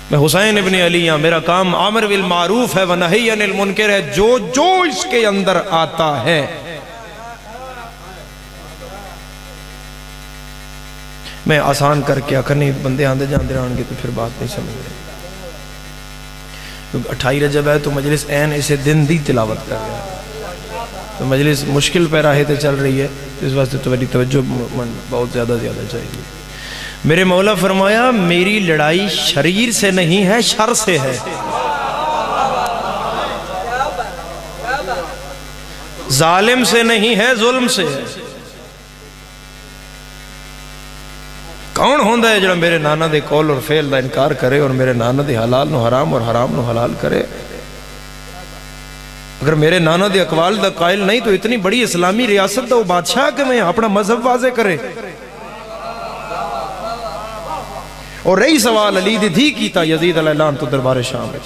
मैं हुसैन इब्न अली हाँ, मेरा काम आमर बिल मारूफ है व नही अनिल मुनकर है। जो जो इसके अंदर आता है मैं आसान करके आखर नहीं, बंदे आंदे जाते रहेंगे तो फिर बात नहीं समझ रहे। क्योंकि 28 रजब है तो मजलिस ऐन इसे दिन दी तिलावत कर रहा है, तो मजलिस मुश्किल पैराहे तो चल रही है, इस वास्ते तो मेरी तवज्जो बहुत ज़्यादा चाहिए। मेरे मौला फरमाया मेरी लड़ाई शरीर से नहीं है, शर से है। जालिम से नहीं है, जुल्म से है। कौन होंदा है जो मेरे नाना दे कौल और फेल का इनकार करे और मेरे नाना दे हलाल नो हराम और हराम नो हलाल करे। अगर मेरे नाना दे अकवाल दा कायल नहीं तो इतनी बड़ी इस्लामी रियासत दा वो बादशाह के में अपना मजहब वाजे करे। और रही सवाल अली दी धी कीता यजीद अलैहि तो दरबार शाम में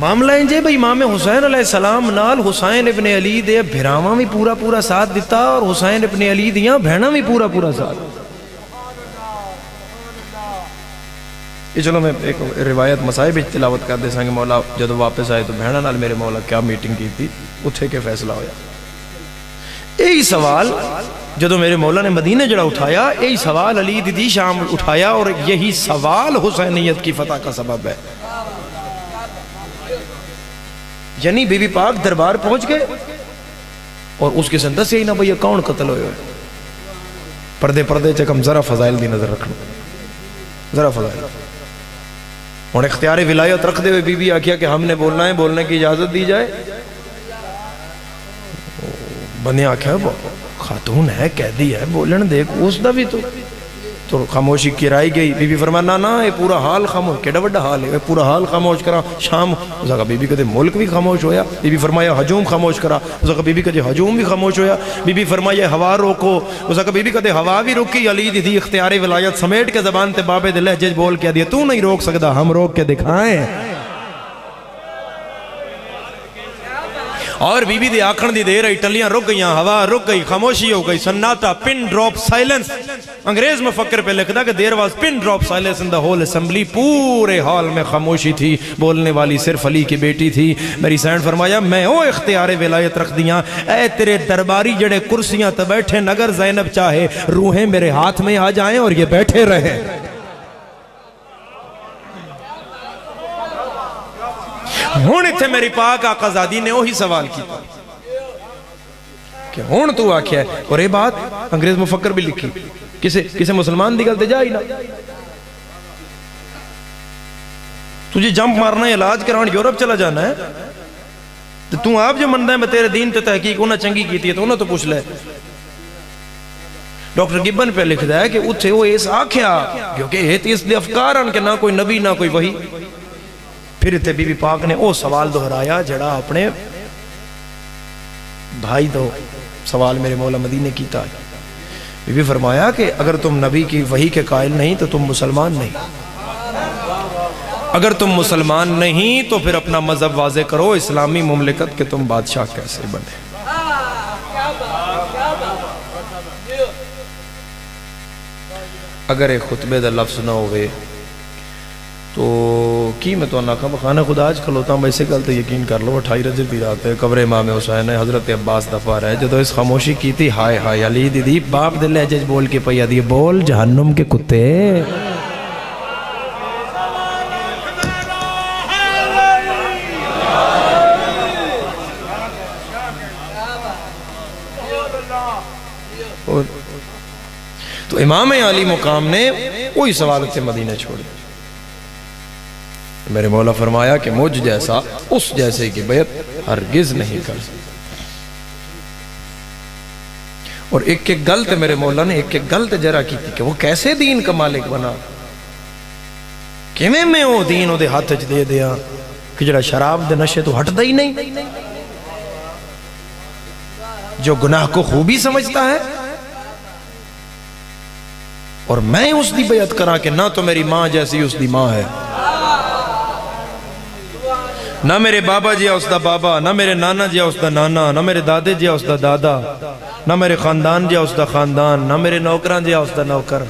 मामला इंजे भाई इमाम हुसैन अलैहिस्सलाम नाल हुसैन इब्ने अली दे भिरावां भी पूरा पूरा साथ दिता और हुसैन इब्ने अली दियां भैणां भी पूरा पूरा साथ। ये चलो मैं एक रिवायत मसाइब तिलावत कर दे संग मौला जदों वापस आए तो भैणां नाल मेरे मौला क्या मीटिंग की थी, उत्थे के फैसला होया। यही सवाल जदों मेरे मौला ने मदीने जड़ा उठाया, यही सवाल अली दी शाम उठाया और यही सवाल हुसैनियत की फतह का सबब है। यानी बीबी पाक दरबार पहुंच गए और उसके संग दस ही ना भैया कौन कत्ल होए। पर्दे पर्दे च कम जरा फजाइल की नजर रखना, जरा फजाइल हुण इख्तियार विलायत रखते हुए बीबी आखिया कि हमने बोलना है, बोलने की इजाजत दी जाए। बंदे आख्या खातून है, कैदी है, बोलन देख उसका भी तो खामोशी किराई गई। बीबी फरमाना ना ये पूरा हाल खामोश, केड़ा बड़ा हाल है, पूरा हाल खामोश करा। शाम उसका बीबी कहते मुल्क भी खामोश होया। बीबी फरमाया हजूम खामोश करा, उसका बीबी कहते हजूम भी खामोश होया। बीबी फरमाया हवा रोको, उसका बीबी कहते हवा भी रुकी। अली दी इख्तियार विलायत समेट के जबान ते बाबे दे लहजे बोल के दिया तू नहीं रोक सकता, हम रोक के दिखाएं। और बीबी दे आखण दी देर आई, टलियां रुक गई, हवा रुक गई, खामोशी हो गई, सन्नाटा, पिन ड्रॉप साइलेंस। अंग्रेज मुफक्किर पे लिखता कि there was pin drop silence in the whole assembly. पूरे हॉल में खामोशी थी, बोलने वाली सिर्फ अली की बेटी थी। मेरी सैन फरमाया मैं ओ इख्तियार विलायत रख दियां, ऐ तेरे दरबारी जड़े कुर्सियां ते बैठे, नगर ज़ैनब चाहे रूहें मेरे हाथ में आ जाएं और ये बैठे रहे। हुण इत्थे मेरी पाक आकाजादी ने वही सवाल किया कि हुण तू आख्या है, और ये बात अंग्रेज मुफक्कर भी लिखी, किसे मुसलमान की गल ते जा ही ना। तुझे जंप मारना है, इलाज कराने यूरोप चला जाना है, तो तू आप जो मनदा है मैं तेरे दीन ते तहकीक उन्हें चंगी की है तो उन्हें तो पूछ ले। डॉक्टर गिब्बन पे लिखता है कि उत्थे वो इस आख्या क्योंकि एथियस्ट दे अफकार हैं कि ना कोई नबी ना कोई वही। फिर इतने बीबी पाक ने वो सवाल दोहराया जड़ा अपने भाई दो सवाल मेरे मौला मदीने कीता है। बीबी फरमाया कि अगर तुम नबी की वही के कायल नहीं तो तुम मुसलमान नहीं। अगर तुम मुसलमान नहीं तो फिर अपना मजहब वाजे करो, इस्लामी मुमलिकत के तुम बादशाह कैसे बने। अगर एक खुतबे दा लफ्ज ना होवे तो की मैं तो आखा खाना खुदा आज खलोता हूँ। वैसे गल तो यकीन कर लो 28 रजब की रात है, कब्र इमाम हुसैन है, हजरत अब्बास दफार है। जो इस खामोशी की थी हाय हाय अली दीदी बाप दे लहजे बोल के पैया दी बोल जहन्नुम के कुत्ते। तो इमाम अली मुकाम ने वही सवाल से मदीने छोड़ी। मेरे मौला फरमाया कि मुझ जैसा उस जैसे की बैत हरगिज नहीं कर सकता। और एक एक गलत मेरे मौला ने एक एक गलत जरा की थी कि वो कैसे दीन का मालिक बना, किवें मैं वो दीन उहदे हाथ च दे दिया कि जरा शराब दे नशे तो हटदा ही नहीं, जो गुनाह को खूबी समझता है। और मैं उसकी बेअत करा कि ना तो मेरी मां जैसी उसकी मां है, ना मेरे बाबा जी उसका बाबा, ना मेरे नाना जी उसका नाना, ना मेरे दादे जी उसका दादा, ना मेरे खानदान जी उसका खानदान, ना मेरे नौकरां जी उसका नौकर,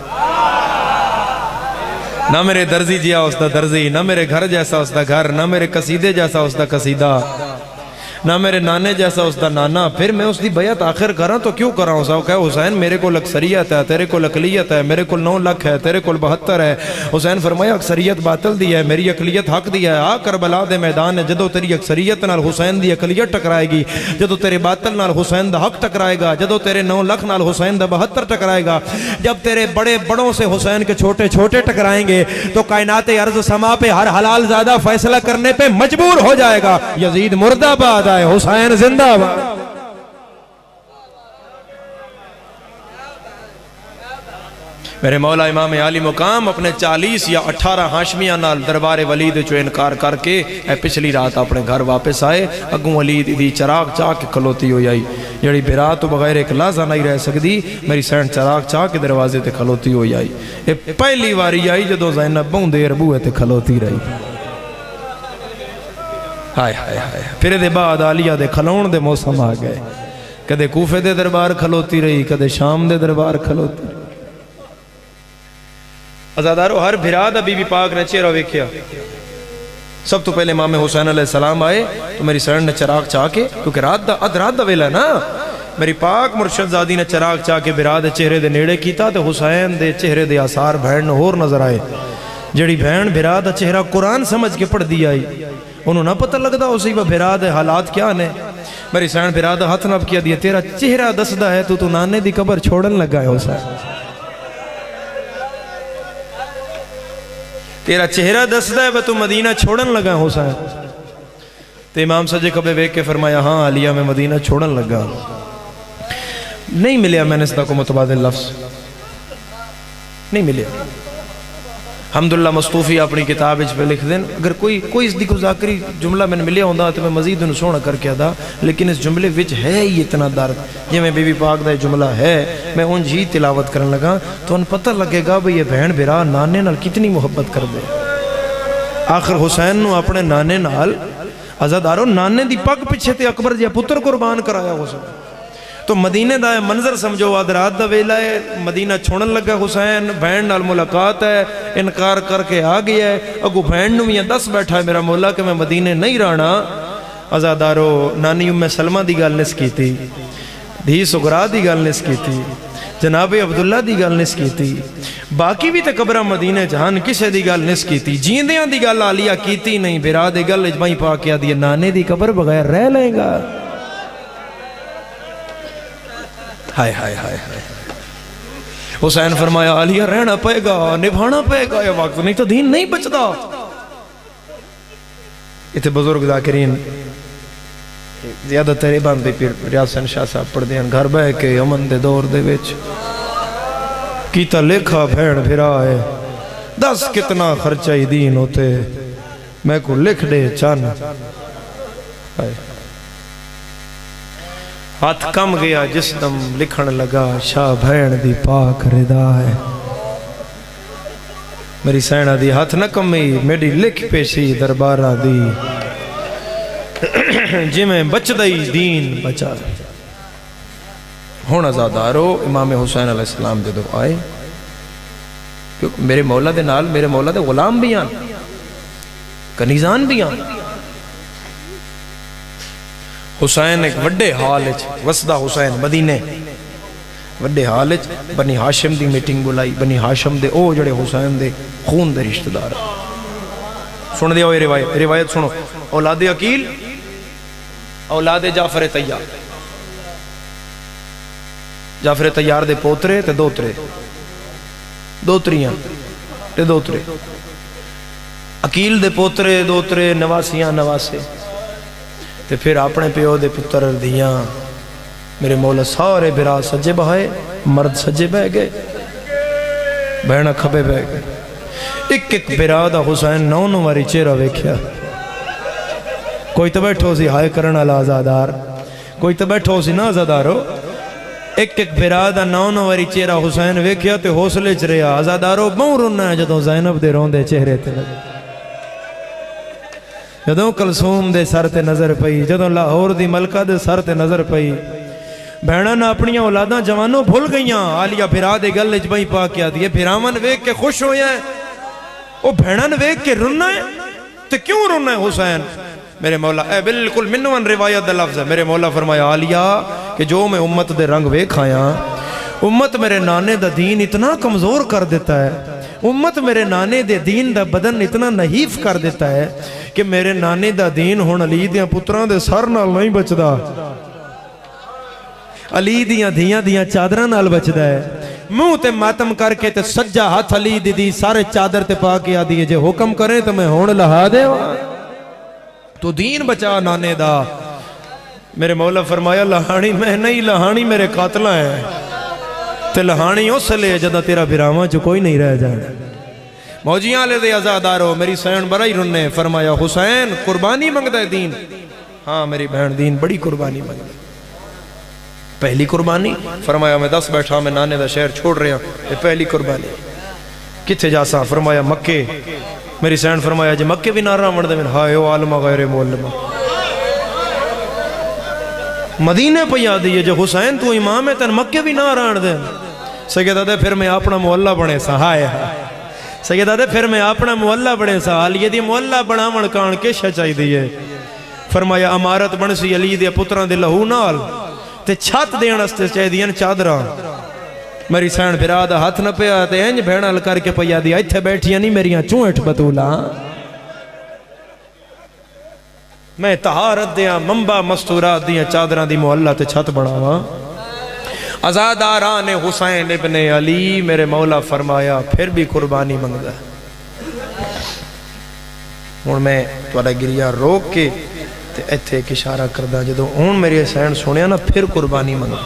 ना मेरे दर्जी जी उसका दर्जी, ना मेरे घर जैसा उसका घर, ना मेरे कसीदे जैसा उसका कसीदा, ना मेरे नाने जैसा उसका नाना। फिर मैं उसकी बैत आखिर करा तो क्यों करा? उसका कह हुसैन मेरे को अक्सरियत है, तेरे को अकलियत है, मेरे को 9 लाख है, तेरे को 72 है। हुसैन फरमाया अक्सरियत बातल दी है, मेरी अकलियत हक दी है। आ करबला दे मैदान है, जदों तेरी अक्सरियत नाल हुसैन दी अकलियत टकराएगी, जदों तेरे बातल नाल हुसैन दा हक टकराएगा, जदों तेरे 9 लाख नाल हुसैन दा 72 टकराएगा, जब तेरे बड़े बड़ों से हुसैन के छोटे छोटे टकराएंगे तो कायनात अर्ज़ समा पे हर हलाल ज़्यादा फैसला करने पे मजबूर हो जाएगा। यजीद मुर्दाबाद, हुसैन जिंदाबाद। मेरे मौला इमाम आली मुकाम अपने 40 या 18 हाशमिया नाल दरबार वलीद चो इनकार करके पिछली रात अपने घर वापस आए। अगू वलीद दी चराग चाह के खलोती हो आई, जड़ी बिरा तो बगैर एक लाजा नहीं रह सकती। मेरी सैन चराग चाह के दरवाजे ते खलोती हो आई। ये पहली बारी आई जदों ज़ैनब बहुत देर बूहे ते खलोती रही। हाय हाय हाय। फिर ये बाद आलिया दे खलोण दे मौसम आ गए। कदे कूफे दे दरबार खलोती रही, कदे शाम दे दरबार खलोती रही। अज़ादारो हर भिरा दा बीबी पाक ने चेहरा वेख्या। सब तो पहले इमाम हुसैन अलैहिस्सलाम आए तो मेरी सैन ने चराग चाह के, क्योंकि अध रात दा वेला ना, मेरी पाक मुर्शदजादी ने चराग चाह के बिरा दे चेहरे दे नेड़े कीता तो हुसैन दे चेहरे दे आसार भैन होर नजर आए। जड़ी भैन बिरा दा चेहरा कुरान समझ के पढ़ दी आई, उन्होंने ना पता लगता उसी बिरा दे हालात क्या ने। मेरी सैन बिरा दा हथ नब किया दिया, तेरा चेहरा दसदा है तू नाने दी कबर छोड़न लगा है हुसैन, तेरा चेहरा दसदा है तू मदीना छोड़न लगा हुसैन। तो इमाम सजे कबे वेख के फरमाया हाँ आलिया मैं मदीना छोड़न लगा। नहीं मिलिया मैंने इसका को मुतबादिल लफ्ज़ नहीं मिलिया। हमदुल्ला मस्तूफी अपनी किताब पे लिख दें, अगर कोई इसकी कोई जाकरी जुमला मैंने मिलिया होंदा तो मैं मजीद उन्हें सोहना करके अदा, लेकिन इस जुमले विच है ही इतना दर्द। जिमें बीबी पाक का जुमला है मैं उंज ही तिलावत करन लगा तो उन्हें पता लगेगा भाई ये बहन बिरा नाने नाल कितनी मुहब्बत कर दे। आखिर हुसैन नू अपने नाने नाल अज़ादारो नाने दी पग पिछे ते अकबर जी पुत्र कुर्बान कराया हुसैन। तो मदीने का मंजर समझो, अध रात का वेला है, मदीना छोड़न लगा हुसैन, बहन नाल मुलाकात है, इनकार करके आ गया है। अगू बहन नू भी दस बैठा है मेरा मौला कि मैं मदीने नहीं रहना। अज़ादारो नानी उम्मे सलमा की गल निस की, धी सुगरा की गल निस की, जनाबे अब्दुल्ला की गल निस की, बाकी भी तो कबर मदीने च किसी की गल निस की, जींदियां की गल आलिया की नहीं। बिरा दे गल बई पा के आदि नाने की कबर बगैर रह लेगा। हाय हाय हाय हाय। हुसैन फरमाया आलिया रहना पड़ेगा, निभाना पड़ेगा ये वक्त, नहीं तो दीन नहीं बचता। इतने बुजुर्ग जाकिरीन ज्यादा तेरे बंदे फिर रियाज हसन शाह साहब पढ़ते हैं घर बह के अमन दे दौर दे विच कीता लेखा भैन फिरा है, दस कितना खर्चा ही दीन होते मैं को लिख दे चन। हाथ कम गया जिस दम लिखण लगा शाह भैन दी पाक रिदा है। मेरी सैना दी हाथ न कमी मेरी लिख पेशी दरबारा दी, जिमें बचदा ही दीन बचा। हुण अज़ादारो इमाम हुसैन अलैहिस्सलाम जदों आए, क्योंकि मेरे मौला दे नाल मेरे मौला दे गुलाम भी आन, कनीजान भी आन। हुसैन एक वड्डे हाल वसदा, हुसैन मदीने वड्डे हाल बनी हाशिम की मीटिंग बुलाई। बनी हाशिम दे ओ जड़े हुसैन दे खून दे रिश्तेदार सुन दिया रिवायत सुनो। औलादे अकील, औलादे जाफर तैयार, जाफर तैयार दे पोतरे ते दोतरे, दोतरियां ते दोतरे, अकील दे पोतरे दोतरे, नवासियां नवासे, ते फिर अपने प्यो दे पुत्र दियां। मेरे मौला सारे बिरा सज्जे बहाए, मर्द सज्जे बह गए, बहना खबे बह गए। एक एक बिरा दा हुसैन 9 वारी चेहरा वेख्या। कोई तो बैठो सी हाय करन वाला आजादार, कोई तो बैठो सी ना आजादारो। एक एक बिरा दा 9 वारी चेहरा हुसैन वेख्या ते हौसले च रहा। आजादारो बहु रोना है जदों ज़ैनब दे रोंदे चेहरे ते लगे। जदों कलसूम दे सर ते नज़र पई, जदों लाहौर दी मलका दे सर ते नज़र पई, भैणा ने अपनियां औलादां जवानों भुल गईयां। आलिया फिरा दे गल च बई पा के आदी है, फिरावन वेख के खुश होया है, वो भैणा ने वेख के रुना है। तो क्यों रुना है हुसैन? मेरे मौला ए बिल्कुल मिनवन रिवायत दा लफ्ज़ है। मेरे मौला फरमाया आलिया कि जो मैं उम्मत दे रंग वेख आया, उम्मत मेरे नाने दा दीन इतना कमज़ोर कर देता है, उम्मत मेरे नाने दे दीन दा बदन इतना नहीफ कर देता है कि मेरे नाने दा दीन हुण अली दियां पुत्रां दे सर नाल नहीं बचदा, अली दियां धियां दियां चादरां नाल बचदा है। मुंह ते मातम करके ते सज्जा हाथ अली दी सारे चादर ते पा के आदी है, जे हुक्म करे तो मैं हुण लहा देवा, तू दीन बचा नाने दा। मेरे मौला फरमाया लहानी मैं नहीं, लहानी मेरे कातला है, ते लहानी उस ले जदा तेरा बिरावा च कोई नहीं रह जाना। मौजियां ले दे आजादारो मेरी सैन बड़ा ही रुन्ने। फरमाया हुसैन कुर्बानी मंगदा है दीन? हाँ मेरी बहन दीन बड़ी कुर्बानी मंगदा। पहली कुर्बानी? फरमाया मैं 10 बैठा, मैं नाने दा शहर छोड़ रहा, ये पहली कुर्बानी। किथे जासा? फरमाया मक्के। मेरी सैन फरमाया जे मक्के भी ना रावण दे, हाय ओ आलमा गैर मोलमा, मदीने पे याद है जो हुसैन तू इमाम है तेन मक्के भी ना राण दे। सैयद फिर मैं अपना मोहल्ला बने सा, हाय सैयद फिर मैं अपना मोहल्ला बने सा। अली दी मोहल्ला बनावण कान किश चाहिए? फरमाया अमारत बन सी अली दे पुत्रां दे लहू नाल, ते छत देण वास्ते चाहिए चादरां। मेरी सैन फिरा दा हथ न पिया ते इंज भेणल करके पया दी इत्थे बैठियां नहीं मेरियां चूंठ बतूला, मैं तहारत दियां मंबा मस्तूरात दियां चादरां दी मोहल्ला ते छत बनावा। अज़ादारा ने हुसैन इब्ने अली मेरे मौला फरमाया फिर भी कुर्बानी मंगदा। हुण मैं तुहाडा गिरिया रोक के ते इत्थे एक इशारा करदा, जदों हुण मेरी सैन सुनिया ना फिर कुर्बानी मंगदा।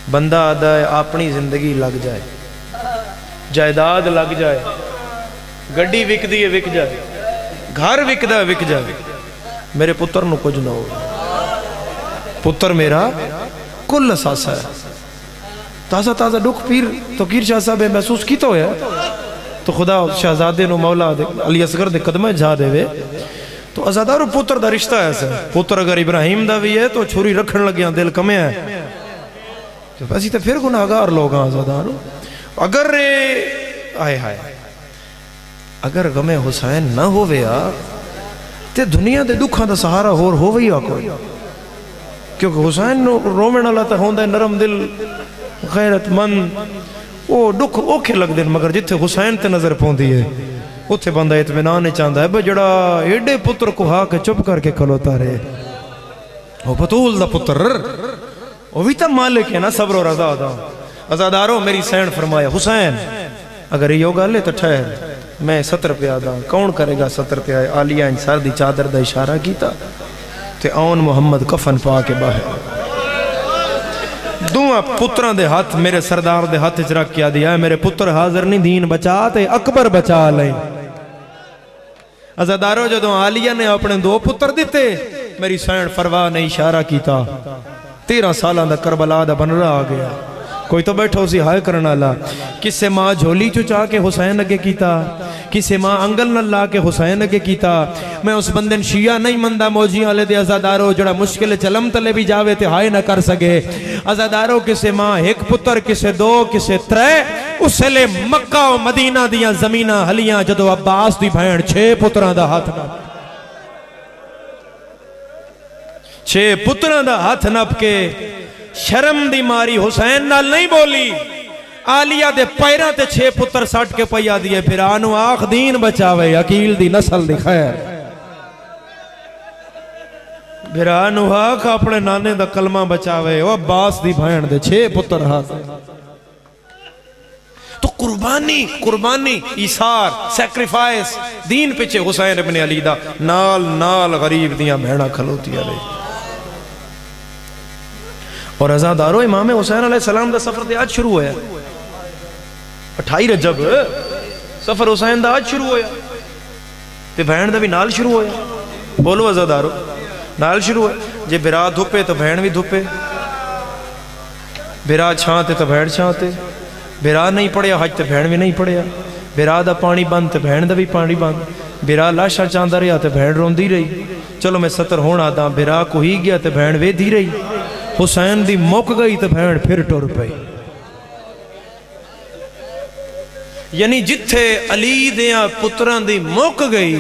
बंदा आदा अपनी जिंदगी लग जाए, जायदाद लग जाए, गड्डी विकदी है विक जाए, घर विकदा विक जाए, मेरे पुत्र नूं कुछ ना हो। पुत्र मेरा कुल असासा है। ताज़ा ताज़ा दुख पीर तो कीर शाह साहब महसूस किया होया, तो खुदा शहजादे नूं मौला अली असगर दे कदम जा देवे। तो आजादारो पुत्र दा रिश्ता ऐसा, पुत्र अगर इब्राहिम दा भी है तो छुरी रखन लग्या दिल कमया है, तो असीं तो फिर गुनाहगार लोग हाँ आजादारो। अगर आए हाय अगर गमे हुसैन ना होवे ते दुनिया के दुखों का सहारा होर होवे ही कोई, क्योंकि हुसैन रोवण वाला तो होंदा नरम दिल गैरतमंद, वो दुख औखे लगते हैं, मगर जिथे हुसैन ते नजर पौंदी है उत्थे बंदा इत्मीनान नहीं चाहता है। जड़ा एडे पुत्र को हा के चुप करके खलोता रहे, वो बतूल दा पुत्र वो भी तो मालिक है ना सब्र और रज़ा दा। आजादारो मेरी सैन फरमाया हुसैन अगर यो गल है तो ठहर, मैं 70 रुपया दा, कौन करेगा 70 रुपया? आलिया इंसार दी चादर दा इशारा किया ते आउन मुहम्मद कफन पा के बाहर दुआ पुत्रां दे हाथ मेरे सरदार दे हाथ च रख के दिया, मेरे पुत्र हाजिर नहीं, दीन बचा ते अकबर बचा ले। अज़ादारो जदों आलिया ने अपने 2 पुत्र दिते, मेरी सैन फरवा ने इशारा किया, 13 साल दा करबला दा बनरा आ गया। कोई तो बैठो सी हाय करने वाला, किसे माँ झोली चुचा के हुसैन अगे कीता, किसे माँ अंगल न ला के हुसैन अगे कीता। मैं उस बंदे शिया नहीं मनदा मौजियां वाले दे आजादारो जड़ा मुश्किल चलम तले भी जावे ते हाय न कर सके। आजादारो किसे माँ 1 पुत्र, किसे 2, किसे 3, उसले मक्का और मदीना दियां जमीना हलियां जदों अब्बास दी भैन 6 पुत्रां दा हाथ न 6 पुत्रां दा हाथ नप के शर्म दी मारी हुसैन नाल नहीं बोली, आलिया दे पैरां ते 6 पुत्र सट के पया दिए, फिर आनू आख दीन बचावे अकील दी नस्ल दी खैर, फिर आनू आख अपने नाने दा कलमा बचावे, ओ अब्बास दी भैन दे 6 पुत्र हाथ। तो कुर्बानी कुर्बानी ईसार सैक्रिफाइस दीन पिछे हुसैन इब्ने अली दा नाल नाल गरीब दियां भैणा खलोतियां रही। और आजादारो इमाम हुसैन अलैहिस्सलाम दा सफर ते आज शुरू होया, 28 रजब सफर हुसैन दा आज शुरू होया ते भैन दा भी नाल शुरू होया। बोलो आजादारो नाल शुरू होया, जे बिरा धुपे तो भैन भी धुपे, बिरा छां ते तो भैन छां ते, बिरा नहीं पढ़िया हज ते भैन भी नहीं पढ़िया, बिरा दा पानी बंद ते भैन दा भी पानी बंद, बिरा लाशा चाहता रहा तो भैन रोंदी रही। चलो मैं 70 होना दा बिरा को ही गया तो भैन वेदी रही। हुसैन दी मुक गई तो भैन फिर टुर पई। यानी जिथे अली दिया पुत्रां दी मुक गई।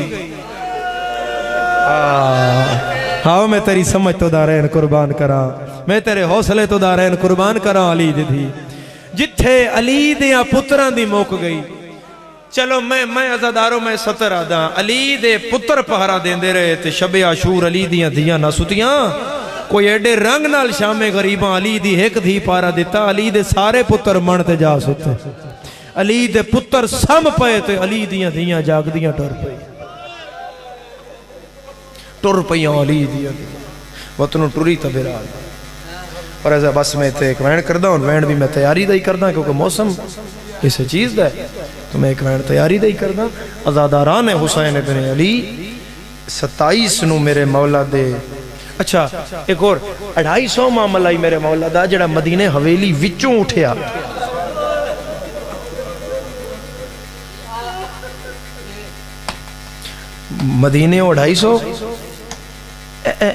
हाँ मैं तेरी समझ तो दारैन कुर्बान करा, मैं तेरे हौसले तो दारैन कुर्बान करा अली दी। जिथे अली दिया पुत्रां दी मुक गई। चलो मैं अज़ादारो मैं 70 आदा अली दे पुत्र पहरा देंदे रहे ते शबे आशूर अली दियां धियां ना सुतियां। कोई एडे रंग नाल शामे गरीबां अली दी एक धी पारा दिता। अली दे सारे पुत्र मन ते जा सुते। अली दे पुत्र सम पे ते अली दियां धियां जागदियां टुर पईयां अली दियां वतनों टुरी तबेरा। और ऐसा बस मैं ते एक वैन करदा हूं। वैन भी मैं तैयारी दा ही करदा क्योंकि मौसम किसी चीज़ दा है तो मैं एक वैन तैयारी दा ही करदा। अज़ादारान हुसैन इब्न अली 27 नू मेरे मौला दे। अच्छा एक और 250 मामला ही मेरे मौला दा जड़ा मदीने हवेली विचों उठिया। मदीने 250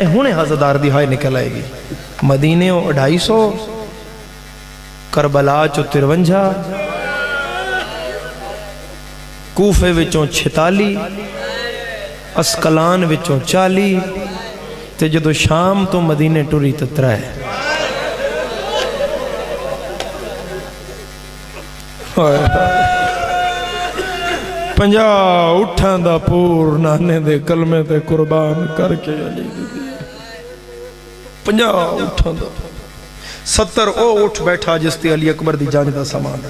हुणे हज़ादार दी हाय निकल आएगी। मदीने 250 करबला 53 कूफे विचों 46 अस्कलान विचों 40 ते जदों शाम तो मदीने टुरी तो 3। 50 उठां दा पूर नाने दे कलमे ते कुर्बान करके अली 50 उठां दा 70 ओ उठ बैठा जिसते अली अकबर दी जान दा सामान।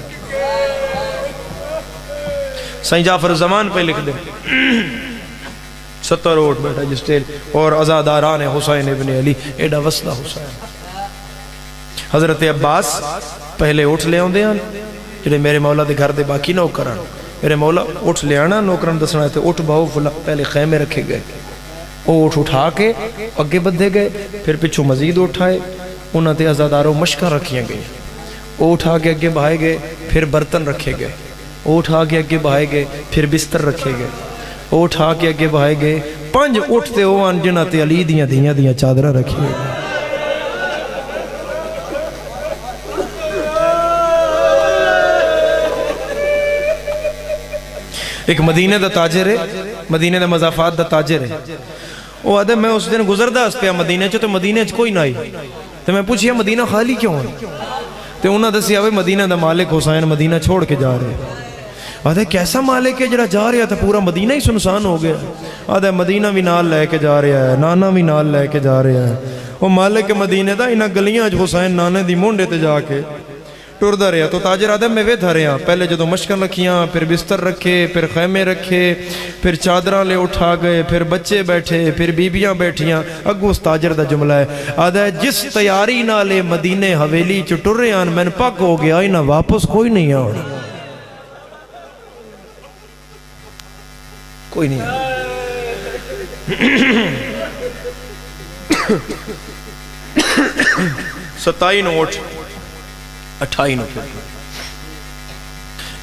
सही जाफर जमान पे लिख दे 70 उठ बैठा जिसते। और अज़ादारान हुसैन इब्न अली एडा वसदा हुसैन। हजरत अब्बास पहले उठ ले आउंदे हन जेडे मेरे मौला दे घर दे बाकी नौकर हन। मेरे मौला उठ ले आना नौकरां दसना ते उठ बहु फुला पहले खैमे रखे गए। वो उठ उठा के अगे बधे गए फिर पिछू मजीद उठाए। उन्होंने ते अज़ादारों मशकां रखियां गई। वो उठा के अगे बहाए गए फिर बर्तन रखे गए। वो उठा के अगे बहाए गए फिर बिस्तर रखे गए। वो उठा के अगे बहाए गए 5 उठते वो आन जिन्हां ते अली दियां धियां दियां चादरां रखियां गई। एक मदीने का ताजर है, मदीने का मजाफात का ताजर है। वो आदे मैं उस दिन गुजरदा पिया मदीने च तो मदीने च कोई ना आई। तो मैं पूछिया मदीना खाली क्यों है? तो उन्होंने दसिया भाई मदीना का मालिक हुसैन मदीना छोड़ के जा रहे। आदे कैसा मालिक है जरा जा रहा तो पूरा मदीना ही सुनसान हो गया। आदे मदीना भी नाल लैके जा रहा है, नाना भी नाल लैके जा रहा है। वो मालिक मदीने का इन्होंने गलियां हुसैन नाने की मोहंडे ते जाके टुरदा रहा। तो ताजर आदम में वेधा रहा। पहले जो मशकां रखियां फिर बिस्तर रखे फिर खैमे रखे फिर चादरां ले उठा गए फिर बच्चे बैठे फिर बीबियां बैठियां। अगू उस ताजर का जुमला है आदा जिस तैयारी नाले मदीने हवेली च टुरे आन मैन पक हो गया इन्हें वापस कोई नहीं आना। कोई नहीं 27 नोट 28 नोट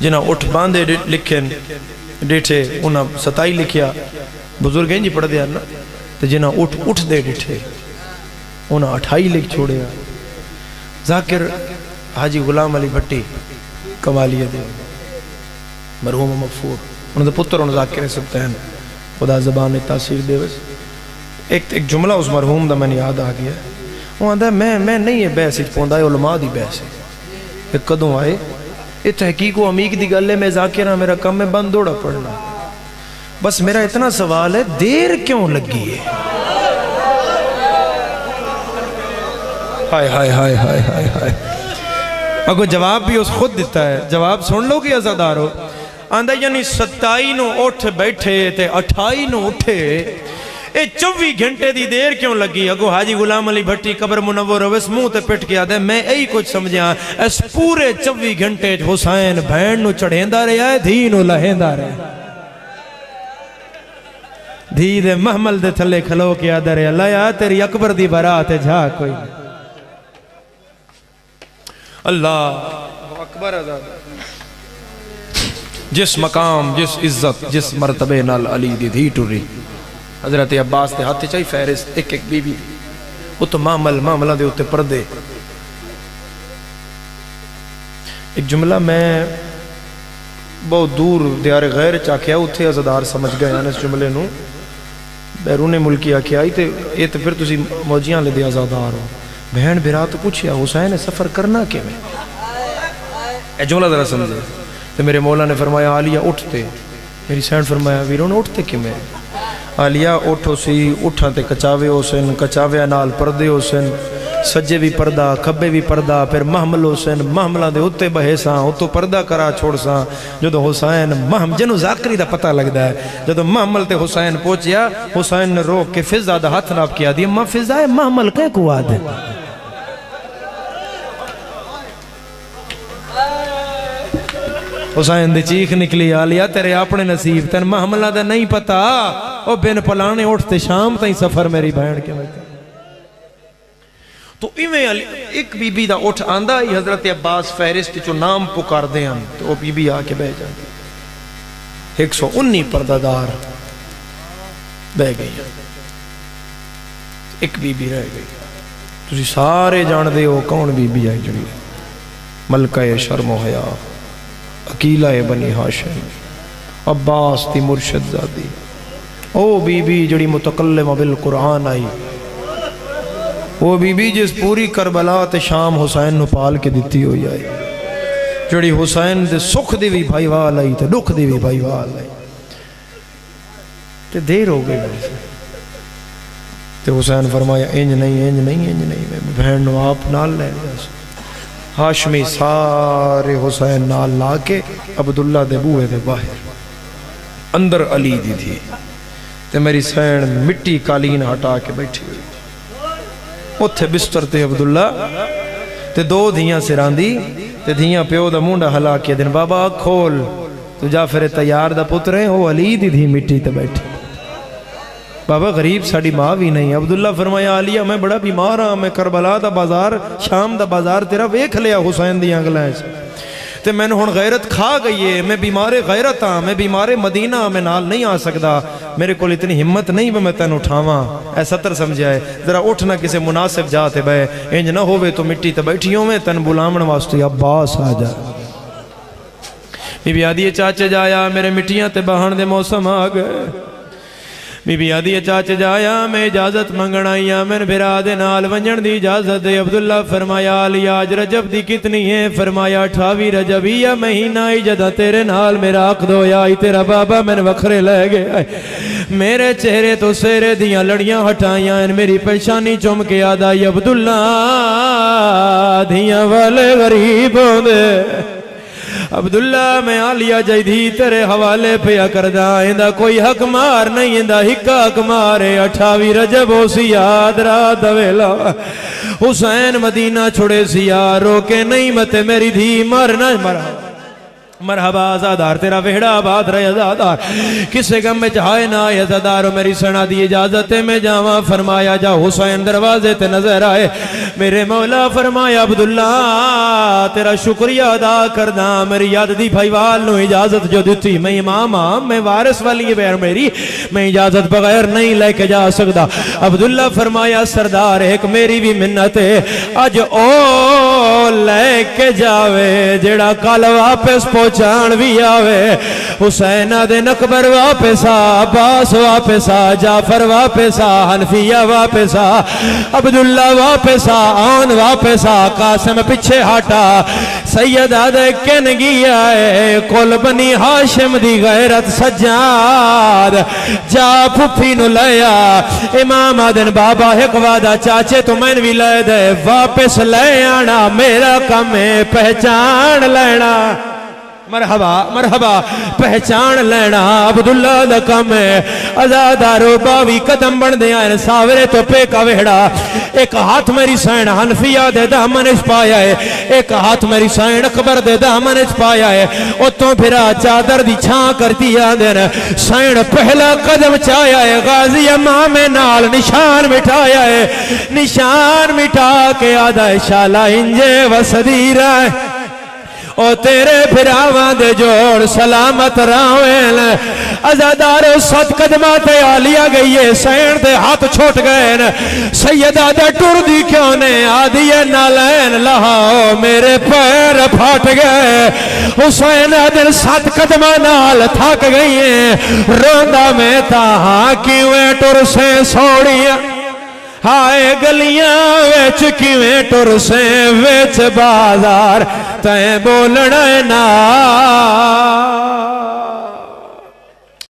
जिन्हें उठ बांधे लिखे डिठे उन्हें 27 लिखिया। बुजुर्ग जी पढ़ते हैं ना। तो जिन्हें उठ उठते डिठे उन्हें 28 लिख छोड़िया। जाकिर हाजी गुलाम अली भट्टी कमालिया दे मरहूम मगफूर उन्होंने पुत्र उन्हें जाकिर सुल्तान खुदा ज़बान तासीर दे। एक जुमला उस मरहूम का मैंने याद आ गया। वो आंदा मैं नहीं है बहस पौंदा उलमा दी बहस है। कदों आए ये तहकीक व अमीक की गल है। मैं जाकिर हाँ मेरा कम है बंद दौड़ा पढ़ना। बस मेरा इतना सवाल है देर क्यों लगी है? हाय हाय हाय हाय हाय हाय। अगो जवाब भी उस खुद दिता है। जवाब सुन लो कि अज़ादारो आंदा यानी 27 नो उठ बैठे ते 28 नो उठे। ये 24 घंटे की देर क्यों लगी? अगो हाजी गुलाम अली भट्टी कबर मुनव्वर रवस मुंह ते पिट के आदे मैं यही कुछ समझा इस पूरे 24 घंटे हुसैन भैन नु चढ़ेंदा रहा है धी नु लहेंदा रहा। धी दे महमल दे थले खलो के आदे रहा लाया तेरी अकबर दी बारात जा कोई अल्लाह अकबर। जिस मकाम जिस इज्जत जिस मरतबे नाल अली दी धी टुरी। हजरत अब्बास के हाथ चाहिए फहरिस्त एक एक बीबी उत मामला दे उत्ते पर्दे। एक जुमला मैं बहुत दूर दियारे गैर च आख्या उत्थे अज़ादार समझ गए इस जुमले नूं। बैरूने मुल्की आख्या आई ये तो फिर तुसी मौजियां ले दे आज़ादार हो। बहन बिरा तो पूछया हुसैन सफ़र करना किवें? ए जुमला जरा समझे। तो मेरे मौला ने फरमाया आलिया उठते। मेरी सैन फरमाया वीरों ने उठते किवें? आलिया उठो सी उठा ते कचावे हुसैन कचाव्या नाल पर्दे हुसैन सज्जे भी पर्दा खब्बे भी पर्दा फिर महमल हुसैन महमलों के उत्ते बहे सा उतो पर्दा करा छोड़ सा। जो हुसैन महम जिन्हों जाकरी का पता लगता है जो महमल ते हुसैन पहुंचया हुसैन ने रोक के फिजा का हाथ नाप के आदि अम्मा फिजा है महमल कह को आद हुसैन दी चीख निकली आलिया तेरे अपने नसीब तेन महमला का नहीं पता ओ बिन पलाने उठते शाम तई सफर मेरी बहन के बैठे। तो इवें एक बीबी का उठ आंदा ही हजरत अब्बास फहरिस्त चो नाम पुकारते हैं तो वह बीबी आके बह जाती। 119 पर्दादार बह गई एक बीबी रह गई। तुसी सारे जानते हो कौन बीबी आई जड़ी मलका ए शर्मो हया अकीला ए बनी हाशिम अब्बास दी मुर्शद ज़ादी। ओ बीबी जड़ी मुतकल्लिमा बिल कुरान आई। वो बीबी जिस पूरी करबला ते शाम हुसैन नूं पाल के दिती हुई आई। जड़ी हुसैन दे सुख दी भी भाईवाल आई ते दुख दी भी भाईवाल आई। ते देर हो गई ते हुसैन फरमाया इंज नहीं मैं बहन नूं आप नाल ले लिया। हाशमी सारे हुसैन नाल ला के अब्दुल्ला दे बूहे दे बाहर अंदर अली दी थी ते मेरी सैन मिट्टी कालीन हटा के बैठी हुई। उत्थे बिस्तर ते अब्दुल्ला ते दो धियां सिरांदी ते धियां प्यो दा मुंडा हला के दिन बाबा खोल तू जाफर तैयार दा पुत्र है वो अली दी धी मिट्टी ते बैठी। बाबा गरीब साड़ी माँ भी नहीं। अब्दुल्ला फरमाया आलिया मैं बड़ा बीमार हाँ मैं करबला दा बाजार शाम दा बाजार तेरा वेख लिया हुसैन दी अंगलां ते मैंने हुण गैरत खा गई है। मैं बीमारे गैरत हाँ मैं बीमारे मदीना मैं नाल नहीं आ सकता मेरे को इतनी हिम्मत नहीं मैं तेन उठावा। ऐसा तर समझा है जरा उठ ना किसी मुनासिब जाते बह इंज ना होवे तो मिट्टी ते बैठी हो मैं तेन बुलावन वास्ते अब्बास आ जा। बीबी आदि चाचे जाया मेरे मिट्टियां ते बहन दे मौसम आ गए। बीबी आदि चाच जाया मैं इजाजत मंगण आई हाँ मैंने बिरा दे नाल वंजण दी इजाजत दे। अब्दुल्ला फरमाया आलिया आज रजब दी कितनी है? फरमाया 28 रजब या महीना ही जदा तेरे नाल मेरा आख दो आई तेरा बाबा मैंने वखरे ले गए। मेरे चेहरे तो सेरे दियां लड़ियां हटाइया मेरी परेशानी चुम के आदा अब्दुल्ला धियां वाले गरीब होंदे। अब्दुल्ला मैं आलिया जैदी तेरे हवाले पिया करदा इंदा कोई हक मार नहीं इंदा हिक्का हक मारे 28 रजब हो सी याद रात वेला हुसैन मदीना छुड़े सी यार रोके नहीं मते मेरी धी मर न मरा मरहबा आजादार तेरा वेहड़ा आबाद रहे आजादार किसे गम में चाहे ना आए आजादार मेरी सना दी इजाजत है मैं जावा। फरमाया जा हुसैन दरवाजे ते नजर आए मेरे मौला फरमाया अब्दुल्ला तेरा शुक्रिया अदा करदा मेरी याद दी भाईवाल नु इजाजत जो दी मैं इमाम हाँ मैं वारिस वाली है मेरी मैं इजाजत बगैर नहीं लेके जा सकता। अब्दुल्ला फरमाया सरदार एक मेरी भी मिन्नत है अज ओ लेके जावे जेड़ा कल वापस पहुंचान भी आवे। हुसैन दे नकबर वापस आ अब्बास वापस आ जाफर वापस आ हनफिया वापस आ अब्दुल्ला वापस आ आन वापस आ कासिम पीछे हटा सैयदा दे किन गया है कुल बनी हाशिम दी गैरत सज्जाद जा फुफी नु लया इमाम आदन बाबा एक वादा चाचे तो मैन भी ले दे वापस ले आना मेरा काम है पहचान लेना। मरहबा मरहबा पहचान लेना अब्दुल्ला दा कम है। आजादारो बावी कदम बनदे आए सावरे तो पेका वेड़ा एक हाथ मेरी सैन हनफिया दे दामन च पाया है एक हाथ मेरी सैन अकबर दे दामन च पाया है उतों फिरा चादर दी छां करती आंदे न सैन पहला कदम चाया है गाजी अम्मा में नाल निशान मिटाया है निशान मिटा के आदा शाला इंजे वसदी रहे ओ तेरे फिरावां दे जोड़ सलामत रावेन। अज़ादारो 7 कदमा ते आलिया गई है, सैन दे हाथ छुट गए। सैयदा दे टुरदी क्यों ने आदि नालैन लहाओ मेरे पैर फट गए। हुसैन दिन 7 कदमा नाल थक गई है, रोंदा मैं ताहा किवें टुर से सोड़िया। हाय गलियां विच किवें टुर से विच बाजार तैं बोलना ना।